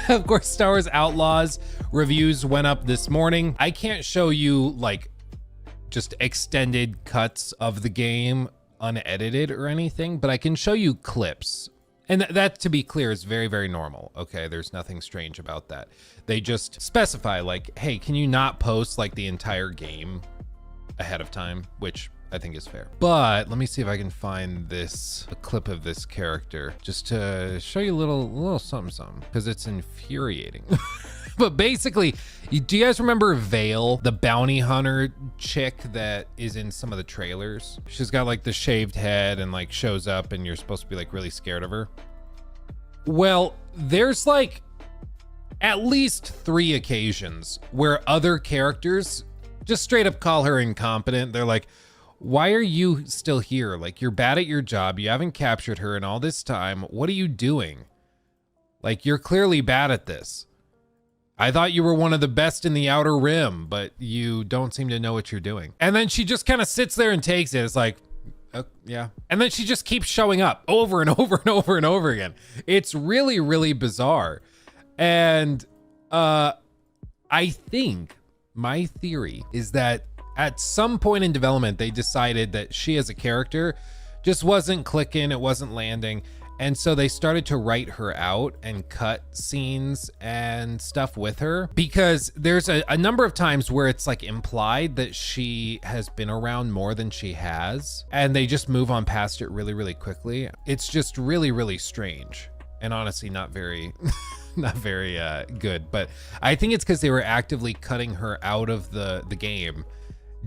Of course, Star Wars Outlaws reviews went up this morning. I can't show you like just extended cuts of the game unedited or anything, but I can show you clips. And that, to be clear, is very, very normal. Okay, there's nothing strange about that. They just specify like, hey, can you not post like the entire game ahead of time? Which I think is fair. But let me see if I can find a clip of this character just to show you a little something, because it's infuriating. But basically, do you guys remember Vale, the bounty hunter chick that is in some of the trailers? She's got like the shaved head and like shows up and you're supposed to be like really scared of her. Well, there's like at least 3 occasions where other characters just straight up call her incompetent. They're like, why are you still here? Like, you're bad at your job. You haven't captured her in all this time. What are you doing? Like, you're clearly bad at this. I thought you were one of the best in the Outer Rim, but you don't seem to know what you're doing. And then she just kind of sits there and takes it. It's like, yeah. And then she just keeps showing up over and over and over and over again. It's really, really bizarre. And I think my theory is that at some point in development, they decided that she as a character just wasn't clicking, it wasn't landing. And so they started to write her out and cut scenes and stuff with her, because there's a number of times where it's like implied that she has been around more than she has, and they just move on past it really, really quickly. It's just really, really strange, and honestly not very not very good. But I think it's because they were actively cutting her out of the game.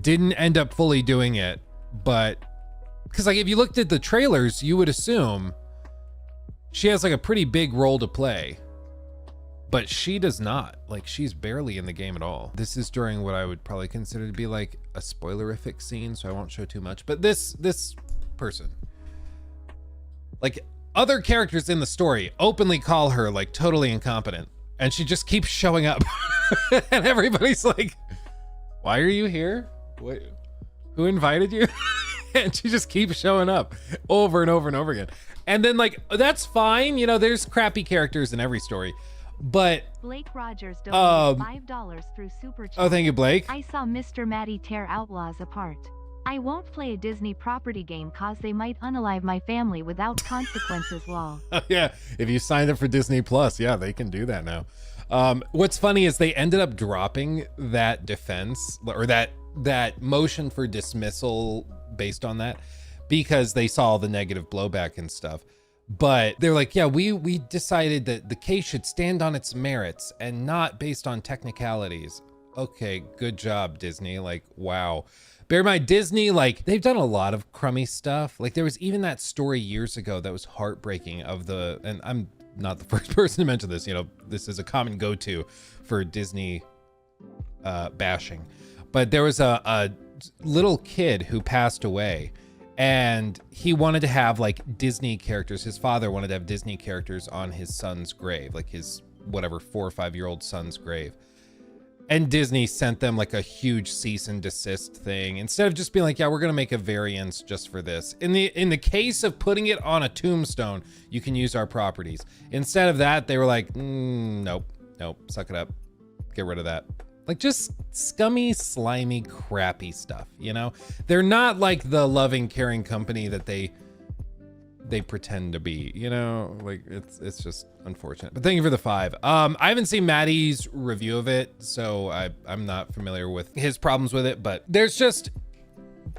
Didn't end up fully doing it, but because like if you looked at the trailers, you would assume she has like a pretty big role to play, but she does not. Like, she's barely in the game at all. This is during what I would probably consider to be like a spoilerific scene, so I won't show too much. But this person, like, other characters in the story openly call her like totally incompetent, and she just keeps showing up. And everybody's like, why are you here? What, who invited you? And she just keeps showing up over and over and over again. And then like, that's fine. You know, there's crappy characters in every story, but Blake Rogers donated $5 through Super Chat. Oh, thank you, Blake. I saw Mr. Matty tear Outlaws apart. I won't play a Disney property game cause they might unalive my family without consequences. Lol. Yeah, if you signed up for Disney Plus, yeah, they can do that now. What's funny is they ended up dropping that defense, or that motion for dismissal based on that, because they saw the negative blowback and stuff. But they're like, yeah, we decided that the case should stand on its merits and not based on technicalities. Okay, good job, Disney. Like, wow. Bear in mind, Disney, like, they've done a lot of crummy stuff. Like, there was even that story years ago that was heartbreaking and I'm not the first person to mention this, you know, this is a common go-to for Disney bashing. But there was a little kid who passed away, and he wanted to have like Disney characters. His father wanted to have Disney characters on his son's grave, like his whatever 4 or 5 year old son's grave. And Disney sent them like a huge cease and desist thing, instead of just being like, yeah, we're gonna make a variance just for this. In the case of putting it on a tombstone, you can use our properties. Instead of that, they were like, nope, suck it up, get rid of that. Like, just scummy, slimy, crappy stuff, you know? They're not like the loving, caring company that they pretend to be, you know? Like, it's just unfortunate. But thank you for the 5. I haven't seen Maddie's review of it, so I'm not familiar with his problems with it, but there's just,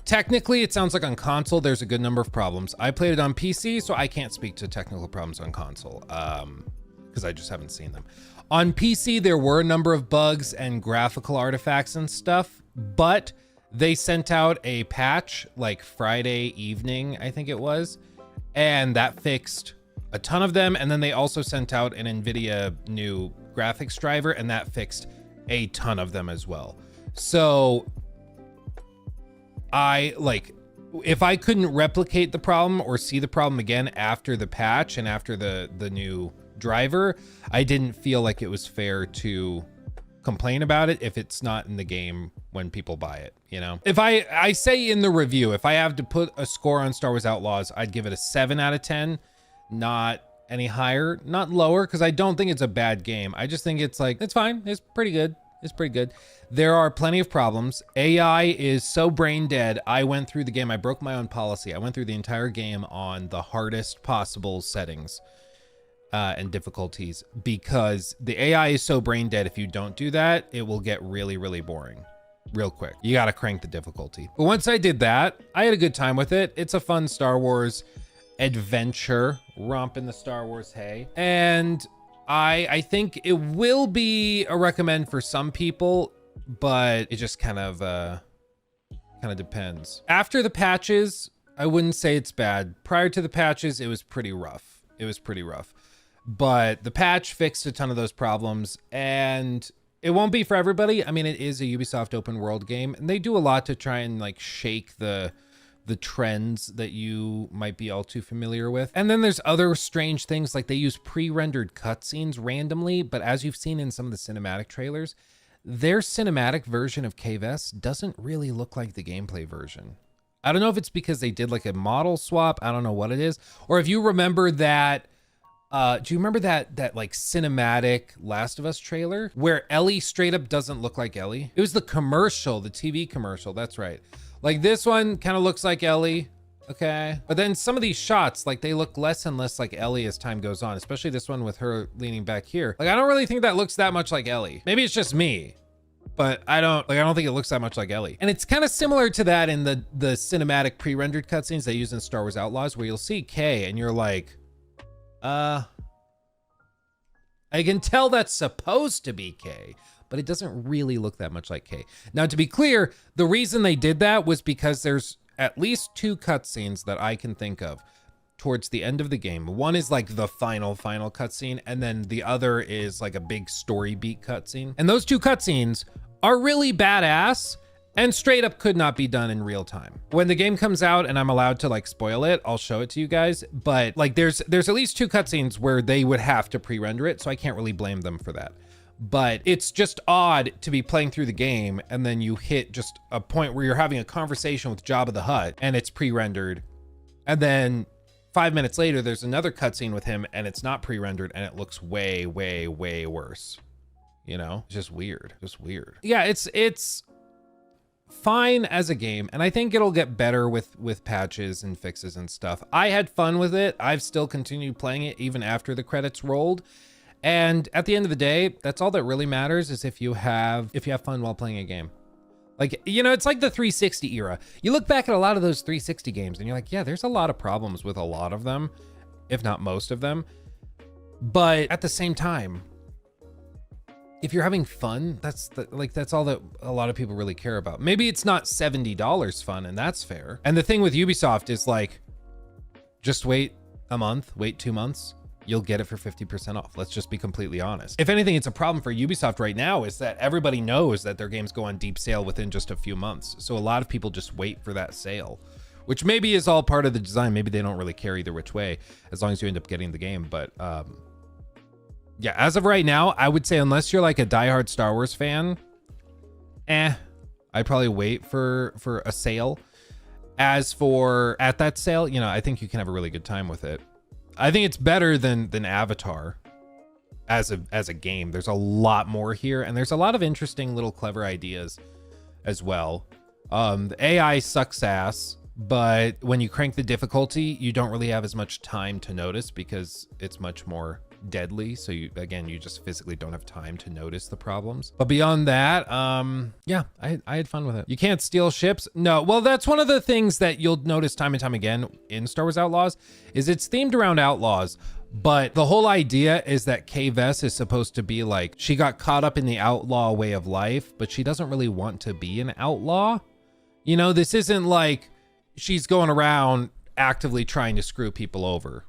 technically, it sounds like on console, there's a good number of problems. I played it on PC, so I can't speak to technical problems on console, because I just haven't seen them. On PC, there were a number of bugs and graphical artifacts and stuff, but they sent out a patch like Friday evening, I think it was, and that fixed a ton of them. And then they also sent out an NVIDIA new graphics driver, and that fixed a ton of them as well. So if I couldn't replicate the problem or see the problem again after the patch and after the new driver, I didn't feel like it was fair to complain about it if it's not in the game when people buy it, you know? If I say in the review, if I have to put a score on Star Wars Outlaws, I'd give it a 7 out of 10, not any higher, not lower, because I don't think it's a bad game. I just think it's like, it's fine. It's pretty good. It's pretty good. There are plenty of problems. AI is so brain dead. I went through the game. I broke my own policy. I went through the entire game on the hardest possible settings and difficulties, because the AI is so brain dead. If you don't do that, it will get really, really boring real quick. You got to crank the difficulty. But once I did that, I had a good time with it. It's a fun Star Wars adventure, romp in the Star Wars hay. And I think it will be a recommend for some people, but it just kind of depends. After the patches, I wouldn't say it's bad. Prior to the patches, it was pretty rough. It was pretty rough. But the patch fixed a ton of those problems, and it won't be for everybody. I mean, it is a Ubisoft open world game, and they do a lot to try and like shake the trends that you might be all too familiar with. And then there's other strange things, like they use pre-rendered cutscenes randomly, but as you've seen in some of the cinematic trailers, their cinematic version of KVS doesn't really look like the gameplay version. I don't know if it's because they did like a model swap. I don't know what it is. Or if you remember that, do you remember that like cinematic Last of Us trailer where Ellie straight up doesn't look like Ellie? It was the commercial, the TV commercial. That's right. Like this one kind of looks like Ellie. Okay. But then some of these shots, like they look less and less like Ellie as time goes on, especially this one with her leaning back here. Like, I don't really think that looks that much like Ellie. Maybe it's just me, but I don't think it looks that much like Ellie. And it's kind of similar to that in the cinematic pre-rendered cutscenes they use in Star Wars Outlaws, where you'll see Kay and you're like, I can tell that's supposed to be Kay, but it doesn't really look that much like Kay. Now, to be clear, the reason they did that was because there's at least 2 cutscenes that I can think of towards the end of the game. One is like the final cutscene, and then the other is like a big story beat cutscene. And those 2 cutscenes are really badass and straight up could not be done in real time. When the game comes out and I'm allowed to like spoil it, I'll show it to you guys. But like there's at least 2 cutscenes where they would have to pre-render it, so I can't really blame them for that. But it's just odd to be playing through the game and then you hit just a point where you're having a conversation with Jabba the Hutt and it's pre-rendered. And then 5 minutes later, there's another cutscene with him and it's not pre-rendered and it looks way, way, way worse. You know, it's just weird, Yeah, it's fine as a game. And I think it'll get better with patches and fixes and stuff. I had fun with it. I've still continued playing it even after the credits rolled. And at the end of the day, that's all that really matters, is if you have fun while playing a game. Like, you know, it's like the 360 era. You look back at a lot of those 360 games and you're like, yeah, there's a lot of problems with a lot of them, if not most of them. But at the same time, if you're having fun, that's all that a lot of people really care about. Maybe it's not $70 fun, and that's fair. And the thing with Ubisoft is like, just wait a month, wait 2 months. You'll get it for 50% off. Let's just be completely honest. If anything, it's a problem for Ubisoft right now is that everybody knows that their games go on deep sale within just a few months. So a lot of people just wait for that sale, which maybe is all part of the design. Maybe they don't really care either which way, as long as you end up getting the game. But yeah, as of right now, I would say unless you're like a diehard Star Wars fan, I'd probably wait for a sale. As for at that sale, you know, I think you can have a really good time with it. I think it's better than Avatar as a game. There's a lot more here, and there's a lot of interesting little clever ideas as well. The AI sucks ass, but when you crank the difficulty, you don't really have as much time to notice because it's much more deadly. So you just physically don't have time to notice the problems. But beyond that, yeah, I had fun with it. You can't steal ships. No, well, that's one of the things that you'll notice time and time again in Star Wars Outlaws is it's themed around outlaws. But the whole idea is that Kay Vess is supposed to be like, she got caught up in the outlaw way of life, but she doesn't really want to be an outlaw. You know, this isn't like she's going around actively trying to screw people over.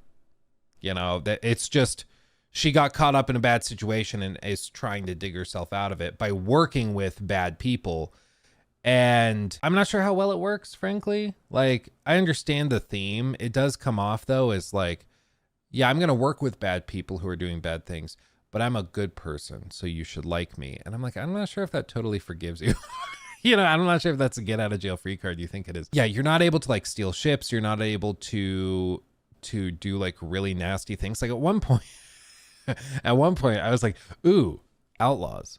You know, that it's just, she got caught up in a bad situation and is trying to dig herself out of it by working with bad people. And I'm not sure how well it works, frankly. Like, I understand the theme. It does come off, though, as like, yeah, I'm going to work with bad people who are doing bad things, but I'm a good person, so you should like me. And I'm like, I'm not sure if that totally forgives you. You know, I'm not sure if that's a get out of jail free card you think it is. Yeah, you're not able to like steal ships. You're not able to to do like really nasty things. Like at one point, I was like, ooh, Outlaws.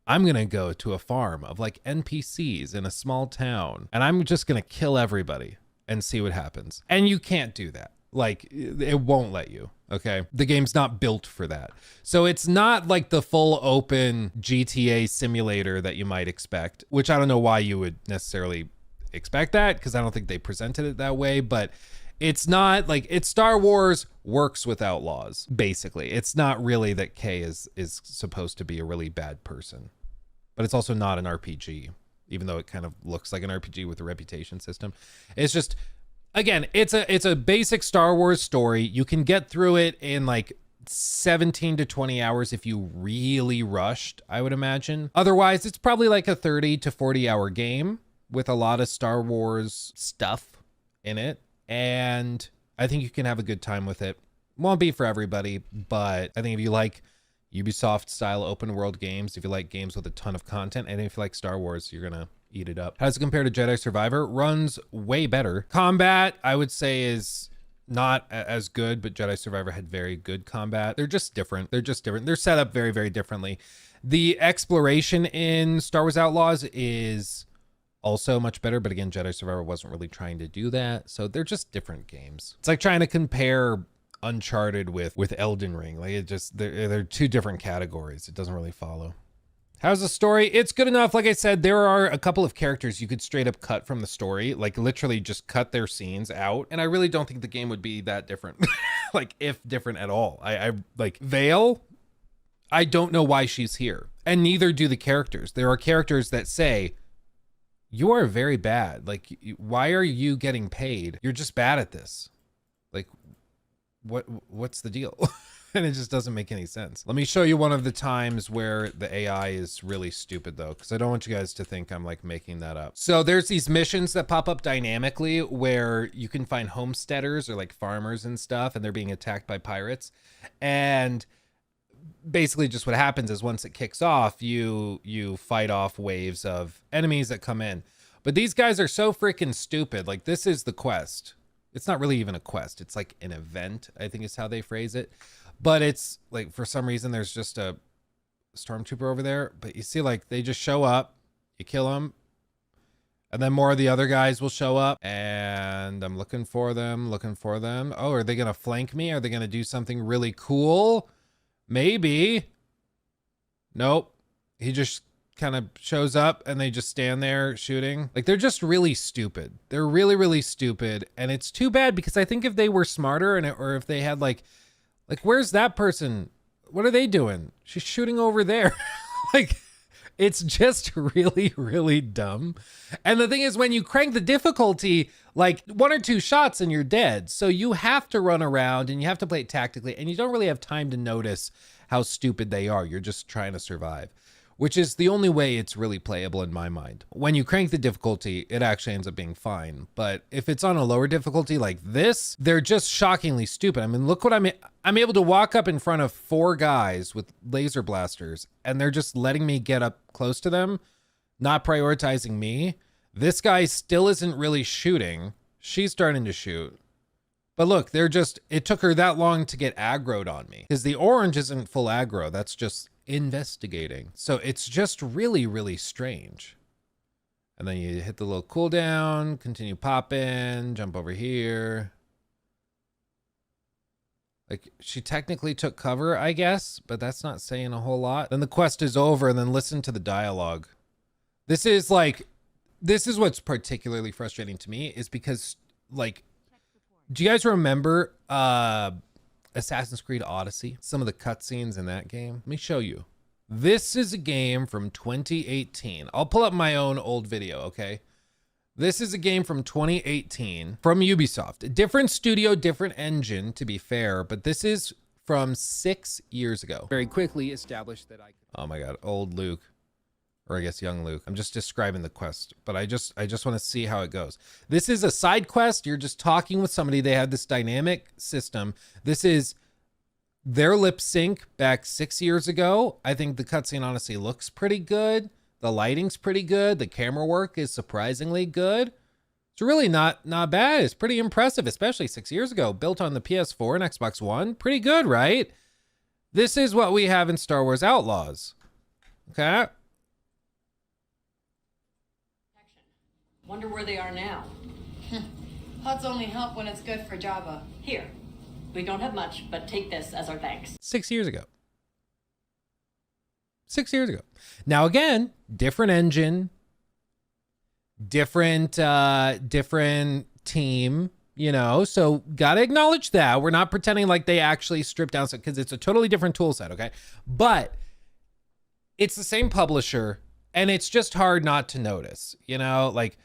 I'm going to go to a farm of like NPCs in a small town and I'm just going to kill everybody and see what happens. And you can't do that. Like it won't let you. Okay. The game's not built for that. So it's not like the full open GTA simulator that you might expect, which I don't know why you would necessarily expect that because I don't think they presented it that way, but it's not like it's Star Wars works with Outlaws. Basically, it's not really that Kay is supposed to be a really bad person, but it's also not an RPG, even though it kind of looks like an RPG with a reputation system. It's just, again, it's a basic Star Wars story. You can get through it in like 17 to 20 hours if you really rushed, I would imagine. Otherwise, it's probably like a 30 to 40 hour game with a lot of Star Wars stuff in it. And I think you can have a good time with it. Won't be for everybody, but I think if you like Ubisoft style open world games, if you like games with a ton of content, and if you like Star Wars, you're gonna eat it up. How does it compare to Jedi Survivor? Runs way better. Combat, I would say, is not as good, but Jedi Survivor had very good combat. They're just different. They're set up very, very differently. The exploration in Star Wars Outlaws is also much better, but again, Jedi Survivor wasn't really trying to do that. So they're just different games. It's like trying to compare Uncharted with Elden Ring. Like it just, they're two different categories. It doesn't really follow. How's the story? It's good enough. Like I said, there are a couple of characters you could straight up cut from the story, like literally just cut their scenes out. And I really don't think the game would be that different, like if different at all. I like Vale. I don't know why she's here, and neither do the characters. There are characters that say, you are very bad. Like, why are you getting paid? You're just bad at this. Like, what's the deal? And it just doesn't make any sense. Let me show you one of the times where the AI is really stupid though, because I don't want you guys to think I'm like making that up. So there's these missions that pop up dynamically where you can find homesteaders or like farmers and stuff, and they're being attacked by pirates. And basically just what happens is once it kicks off, you fight off waves of enemies that come in. But these guys are so freaking stupid. Like, this is the quest. It's not really even a quest. It's like an event, I think is how they phrase it. But it's like, for some reason, there's just a stormtrooper over there. But you see, like, they just show up, you kill them, and then more of the other guys will show up, and I'm looking for them. Oh, are they going to flank me? Are they going to do something really cool? Maybe. Nope. He just kind of shows up and they just stand there shooting. Like, they're just really stupid. They're really, really stupid. And it's too bad because I think if they were smarter or if they had like, where's that person? What are they doing? She's shooting over there. Like, it's just really, really dumb. And the thing is, when you crank the difficulty, like 1 or 2 shots and you're dead. So you have to run around and you have to play it tactically, and you don't really have time to notice how stupid they are. You're just trying to survive, which is the only way it's really playable in my mind. When you crank the difficulty, it actually ends up being fine. But if it's on a lower difficulty like this, they're just shockingly stupid. I mean, look what I'm able to walk up in front of 4 guys with laser blasters, and they're just letting me get up close to them, not prioritizing me. This guy still isn't really shooting. She's starting to shoot. But look, it took her that long to get aggroed on me, because the orange isn't full aggro. That's just investigating. So it's just really, really strange. And then you hit the little cooldown, continue popping, jump over here. Like, she technically took cover, I guess, but that's not saying a whole lot. Then the quest is over, and then listen to the dialogue. This is what's particularly frustrating to me, is because, like, do you guys remember Assassin's Creed Odyssey? Some of the cutscenes in that game? Let me show you. This is a game from 2018. I'll pull up my own old video, okay? This is a game from 2018 from Ubisoft. A different studio, different engine, to be fair, but this is from 6 years ago. Very quickly established that I could... Oh my God, old Luke. Or I guess young Luke. I'm just describing the quest, but I just want to see how it goes. This is a side quest. You're just talking with somebody. They have this dynamic system. This is their lip sync back 6 years ago. I think the cutscene honestly looks pretty good. The lighting's pretty good. The camera work is surprisingly good. It's really not bad. It's pretty impressive, especially 6 years ago. Built on the PS4 and Xbox One. Pretty good, right? This is what we have in Star Wars Outlaws. Okay. Wonder where they are now. HUDs only help when it's good for Jabba. Here. We don't have much, but take this as our thanks. 6 years ago. 6 years ago. Now again, different engine, different team, you know, so gotta acknowledge that. We're not pretending like they actually stripped down stuff, because it's a totally different tool set, okay? But it's the same publisher, and it's just hard not to notice, you know, like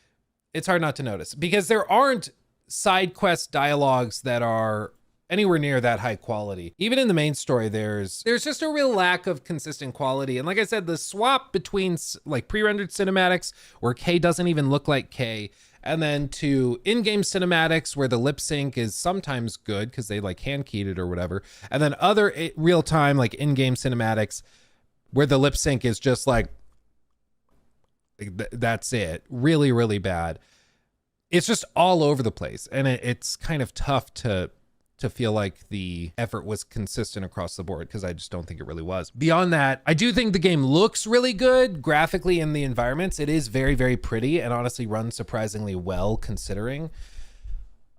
it's hard not to notice because there aren't side quest dialogues that are anywhere near that high quality. Even in the main story, there's just a real lack of consistent quality. And like I said, the swap between like pre-rendered cinematics where Kay doesn't even look like Kay, and then to in-game cinematics where the lip sync is sometimes good because they like hand keyed it or whatever, and then other real-time like in-game cinematics where the lip sync is just like that's it. Really, really bad. It's just all over the place, and it's kind of tough to feel like the effort was consistent across the board, because I just don't think it really was. Beyond that, I do think the game looks really good graphically in the environments. It is very, very pretty and honestly runs surprisingly well considering.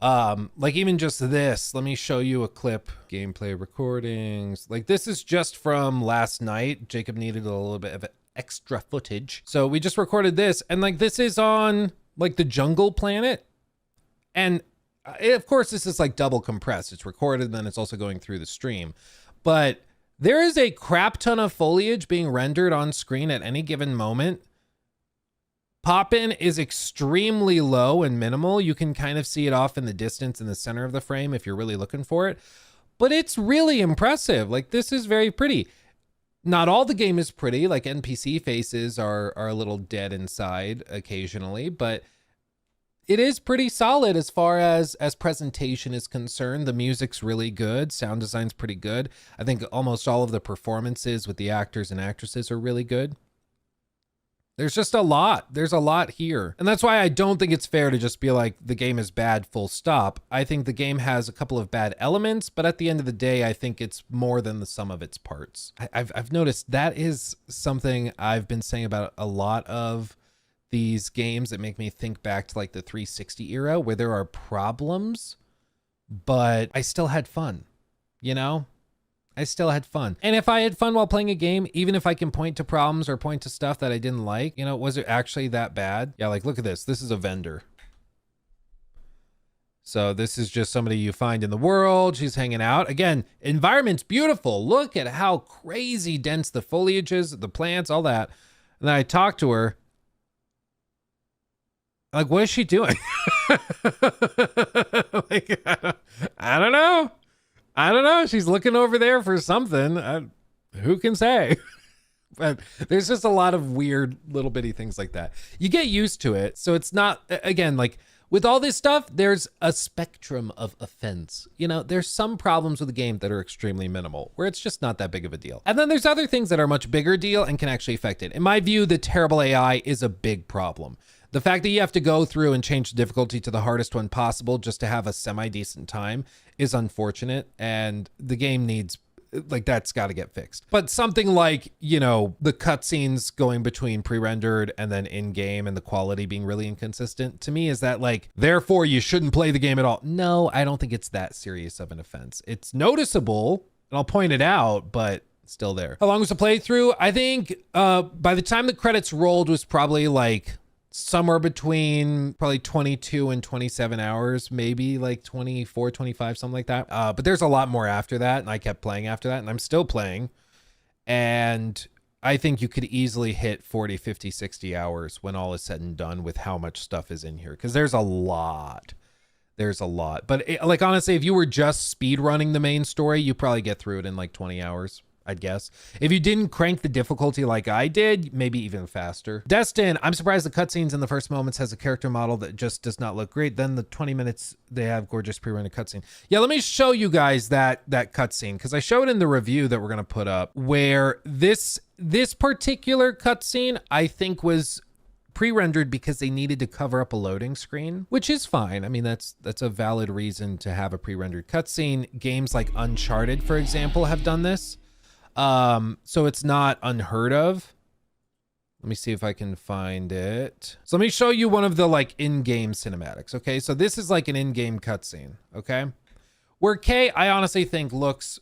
Like even just this, let me show you a clip. Gameplay recordings. Like this is just from last night. Jacob needed a little bit of extra footage. So we just recorded this, and like this is on like the jungle planet. And of course, this is like double compressed. It's recorded, then it's also going through the stream. But there is a crap ton of foliage being rendered on screen at any given moment. Pop-in is extremely low and minimal. You can kind of see it off in the distance in the center of the frame if you're really looking for it. But it's really impressive. Like this is very pretty. Not all the game is pretty. Like NPC faces are a little dead inside occasionally, but it is pretty solid as far as presentation is concerned. The music's really good. Sound design's pretty good. I think almost all of the performances with the actors and actresses are really good. There's just a lot. There's a lot here. And that's why I don't think it's fair to just be like, the game is bad, full stop. I think the game has a couple of bad elements, but at the end of the day, I think it's more than the sum of its parts. I've noticed that is something I've been saying about a lot of these games that make me think back to like the 360 era, where there are problems, but I still had fun, you know? I still had fun. And if I had fun while playing a game, even if I can point to problems or point to stuff that I didn't like, you know, was it actually that bad? Yeah, like look at this. This is a vendor. So this is just somebody you find in the world. She's hanging out. Again, environment's beautiful. Look at how crazy dense the foliage is, the plants, all that. And then I talk to her. Like, what is she doing? Like, I don't know. I don't know. She's looking over there for something. Who can say? But there's just a lot of weird little bitty things like that. You get used to it. So it's not, again, like with all this stuff, there's a spectrum of offense. You know, there's some problems with the game that are extremely minimal, where it's just not that big of a deal. And then there's other things that are much bigger deal and can actually affect it. In my view, the terrible AI is a big problem. The fact that you have to go through and change the difficulty to the hardest one possible just to have a semi-decent time is unfortunate, and the game needs, like, that's got to get fixed. But something like, you know, the cutscenes going between pre-rendered and then in-game and the quality being really inconsistent, to me is that like, therefore you shouldn't play the game at all. No, I don't think it's that serious of an offense. It's noticeable, and I'll point it out, but still there. How long was the playthrough? I think by the time the credits rolled was probably like somewhere between probably 22 and 27 hours, maybe like 24, 25, something like that. But there's a lot more after that, and I kept playing after that, and I'm still playing. And I think you could easily hit 40, 50, 60 hours when all is said and done with how much stuff is in here, because there's a lot. There's a lot. But like, honestly, if you were just speed running the main story, you probably get through it in like 20 hours. I'd guess. If you didn't crank the difficulty like I did, maybe even faster. Destin, I'm surprised the cutscenes in the first moments has a character model that just does not look great. Then the 20 minutes, they have gorgeous pre-rendered cutscene. Yeah, let me show you guys that cutscene, because I showed in the review that we're going to put up, where this particular cutscene, I think, was pre-rendered because they needed to cover up a loading screen, which is fine. I mean, that's a valid reason to have a pre-rendered cutscene. Games like Uncharted, for example, have done this. So it's not unheard of. Let me see if I can find it. So let me show you one of the like in-game cinematics. Okay, so this is like an in-game cutscene. Okay, where Kay, I honestly think looks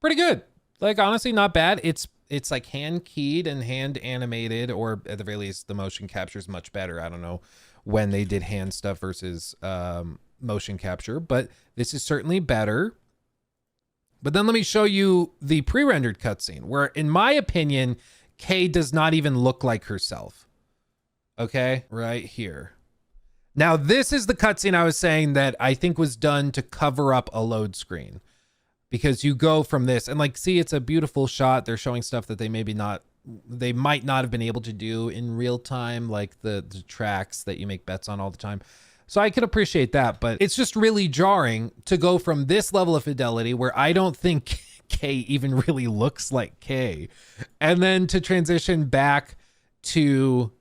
pretty good. Like honestly, not bad. It's like hand keyed and hand animated, or at the very least, the motion capture is much better. I don't know when they did hand stuff versus motion capture, but this is certainly better. But then let me show you the pre-rendered cutscene, where in my opinion, Kay does not even look like herself. Okay, right here. Now, this is the cutscene I was saying that I think was done to cover up a load screen. Because you go from this and like, see, it's a beautiful shot. They're showing stuff that they might not have been able to do in real time, like the tracks that you make bets on all the time. So I can appreciate that, but it's just really jarring to go from this level of fidelity where I don't think Kay even really looks like Kay, and then to transition back to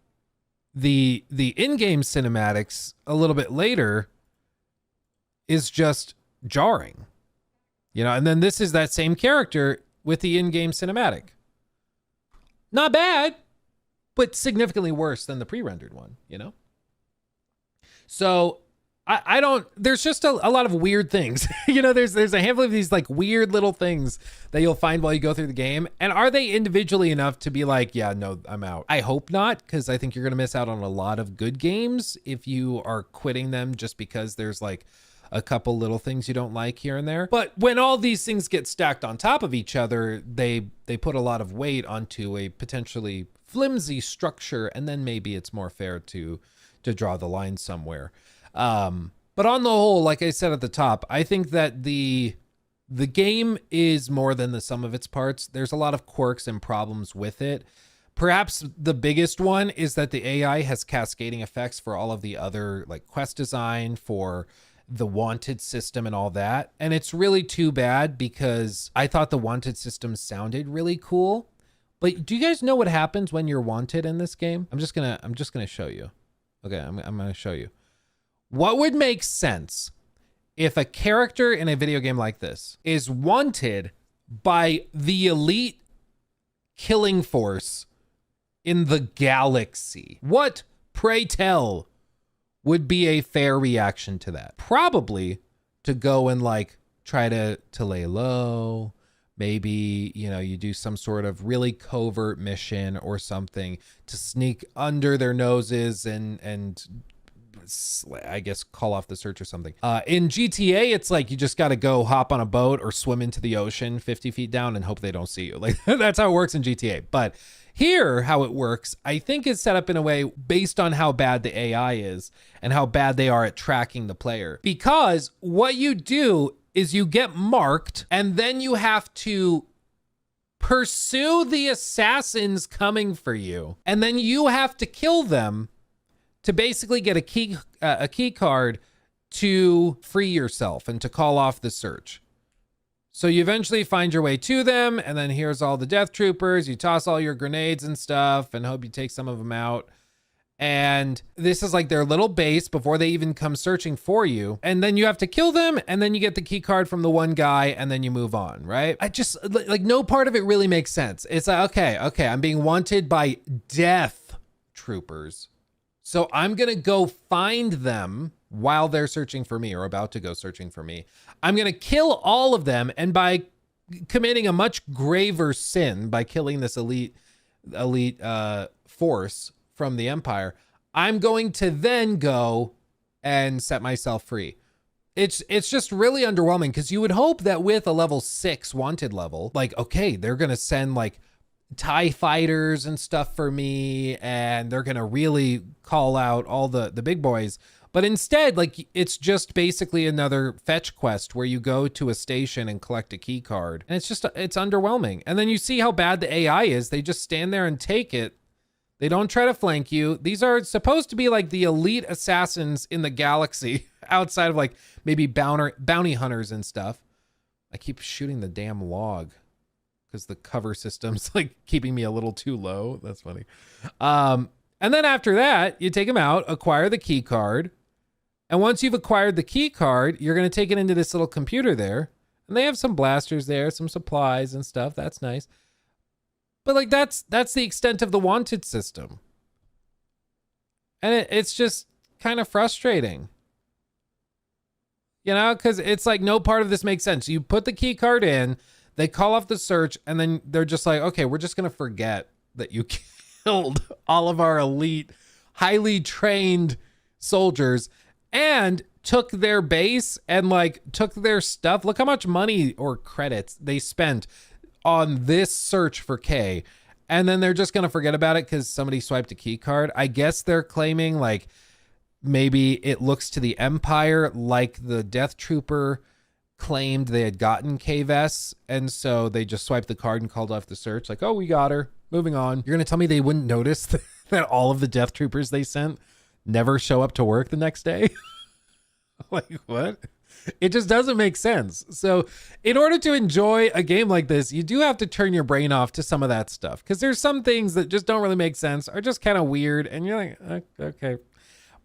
the in-game cinematics a little bit later is just jarring, you know. And then this is that same character with the in-game cinematic. Not bad, but significantly worse than the pre-rendered one, you know. So I don't, there's just a lot of weird things. You know, there's a handful of these like weird little things that you'll find while you go through the game. And are they individually enough to be like, yeah, no, I'm out? I hope not, because I think you're going to miss out on a lot of good games if you are quitting them just because there's like a couple little things you don't like here and there. But when all these things get stacked on top of each other, they put a lot of weight onto a potentially flimsy structure, and then maybe it's more fair to draw the line somewhere. But on the whole, like I said at the top, I think that the game is more than the sum of its parts. There's a lot of quirks and problems with it. Perhaps the biggest one is that the AI has cascading effects for all of the other like quest design, for the wanted system and all that. And it's really too bad because I thought the wanted system sounded really cool. But do you guys know what happens when you're wanted in this game? I'm just gonna show you. Okay, I'm gonna show you. What would make sense if a character in a video game like this is wanted by the elite killing force in the galaxy? What, pray tell, would be a fair reaction to that? Probably to go and like try to lay low. Maybe, you know, you do some sort of really covert mission or something to sneak under their noses and I guess call off the search or something. In GTA, it's like you just got to go hop on a boat or swim into the ocean 50 feet down and hope they don't see you. Like that's how it works in GTA. But here, how it works, I think is set up in a way based on how bad the AI is and how bad they are at tracking the player. Because what you do is you get marked and then you have to pursue the assassins coming for you. And then you have to kill them to basically get a key card to free yourself and to call off the search. So you eventually find your way to them, and then here's all the death troopers. You toss all your grenades and stuff and hope you take some of them out. And this is like their little base before they even come searching for you. And then you have to kill them, and then you get the key card from the one guy, and then you move on, right? I just, like, no part of it really makes sense. It's like, okay, I'm being wanted by death troopers. So I'm going to go find them while they're searching for me or about to go searching for me. I'm going to kill all of them. And by committing a much graver sin, by killing this elite force from the Empire, I'm going to then go and set myself free. It's just really underwhelming, because you would hope that with a level 6 wanted level, like, okay, they're going to send like TIE fighters and stuff for me, and they're gonna really call out all the big boys. But instead, like, it's just basically another fetch quest where you go to a station and collect a key card, and it's underwhelming. And then you see how bad the AI is. They just stand there and take it. They don't try to flank you. These are supposed to be like the elite assassins in the galaxy outside of like maybe bounty hunters and stuff. I keep shooting the damn log because the cover system's like keeping me a little too low. That's funny. And then after that, you take them out, acquire the key card. And once you've acquired the key card, you're going to take it into this little computer there. And they have some blasters there, some supplies and stuff. That's nice. But like that's the extent of the wanted system. And it's just kind of frustrating. You know, because it's like no part of this makes sense. You put the key card in, they call off the search, and then they're just like, okay, we're just going to forget that you killed all of our elite, highly trained soldiers and took their base and like took their stuff. Look how much money or credits they spent on this search for K. And then they're just going to forget about it because somebody swiped a key card. I guess they're claiming like maybe it looks to the Empire like the Death Trooper claimed they had gotten K-Vess, and so they just swiped the card and called off the search. Like, oh, we got her. Moving on. You're going to tell me they wouldn't notice that all of the Death Troopers they sent never show up to work the next day? Like, what? It just doesn't make sense. So in order to enjoy a game like this, you do have to turn your brain off to some of that stuff, because there's some things that just don't really make sense, are just kind of weird, and you're like, okay.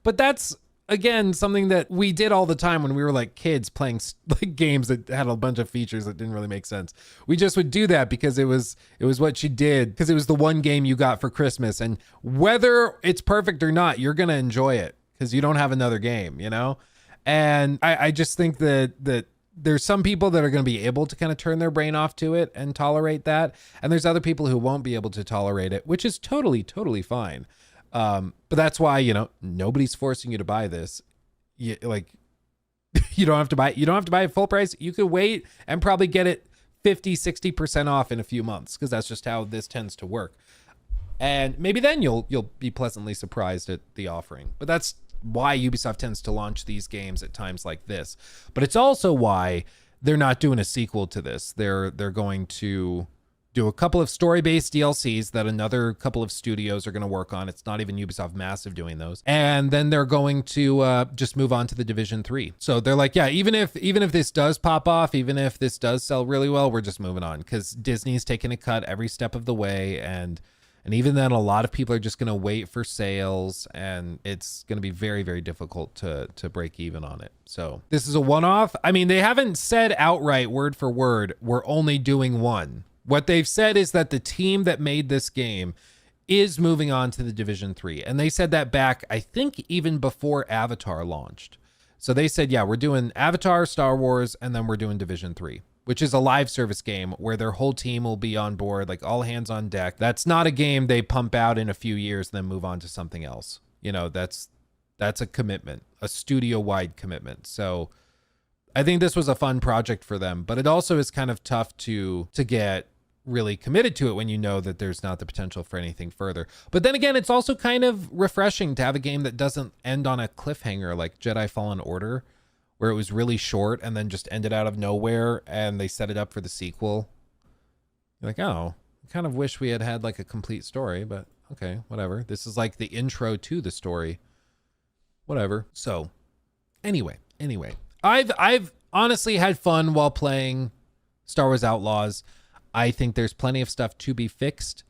But that's, again, something that we did all the time when we were like kids playing like games that had a bunch of features that didn't really make sense. We just would do that because it was what you did, because it was the one game you got for Christmas. And whether it's perfect or not, you're going to enjoy it because you don't have another game, you know? And I just think that there's some people that are going to be able to kind of turn their brain off to it and tolerate that. And there's other people who won't be able to tolerate it, which is totally, totally fine. But that's why, you know, nobody's forcing you to buy this. You don't have to buy it full price. You could wait and probably get it 50-60% off in a few months, because that's just how this tends to work. And maybe then you'll be pleasantly surprised at the offering. But that's why Ubisoft tends to launch these games at times like this. But it's also why they're not doing a sequel to this. They're going to do a couple of story-based DLCs that another couple of studios are going to work on. It's not even Ubisoft Massive doing those. And then they're going to just move on to the Division 3. So they're like, yeah, even if this does pop off, even if this does sell really well, we're just moving on, because Disney's taking a cut every step of the way. And even then, a lot of people are just going to wait for sales, and it's going to be very, very difficult to break even on it. So this is a one-off. I mean, they haven't said outright, word for word, we're only doing one. What they've said is that the team that made this game is moving on to the Division 3. And they said that back, I think, even before Avatar launched. So they said, yeah, we're doing Avatar, Star Wars, and then we're doing Division 3, which is a live service game where their whole team will be on board, like all hands on deck. That's not a game they pump out in a few years, then move on to something else. You know, that's a commitment, a studio-wide commitment. So I think this was a fun project for them, but it also is kind of tough to get really committed to it when you know that there's not the potential for anything further. But then again, it's also kind of refreshing to have a game that doesn't end on a cliffhanger like Jedi Fallen Order, where it was really short and then just ended out of nowhere and they set it up for the sequel. You're like, oh, I kind of wish we had like a complete story, but okay, whatever. This is like the intro to the story. Whatever. So anyway, I've honestly had fun while playing Star Wars Outlaws. I think there's plenty of stuff to be fixed,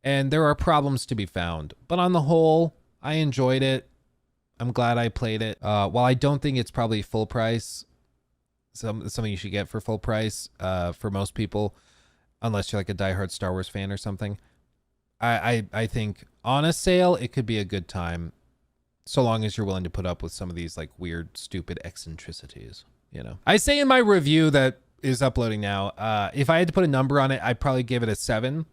and there are problems to be found. But on the whole, I enjoyed it. I'm glad I played it. While I don't think it's probably full price, something you should get for full price for most people, unless you're like a diehard Star Wars fan or something. I think on a sale, it could be a good time, so long as you're willing to put up with some of these like weird, stupid eccentricities, you know. I say in my review that is uploading now, if I had to put a number on it, I'd probably give it a 7.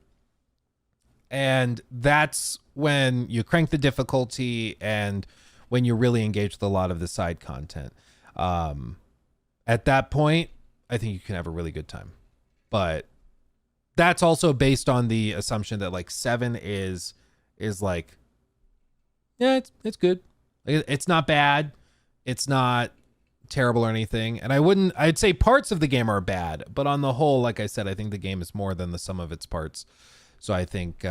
And that's when you crank the difficulty and when you're really engaged with a lot of the side content. At that point, I think you can have a really good time. But that's also based on the assumption that like 7 is like, yeah, it's good. It's not bad. It's not terrible or anything. And I'd say parts of the game are bad, but on the whole, like I said, I think the game is more than the sum of its parts. So I think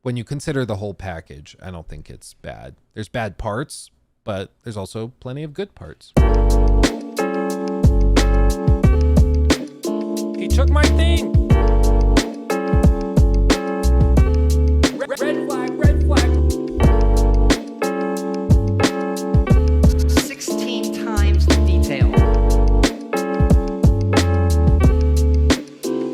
when you consider the whole package, I don't think it's bad. There's bad parts, but there's also plenty of good parts. He took my thing.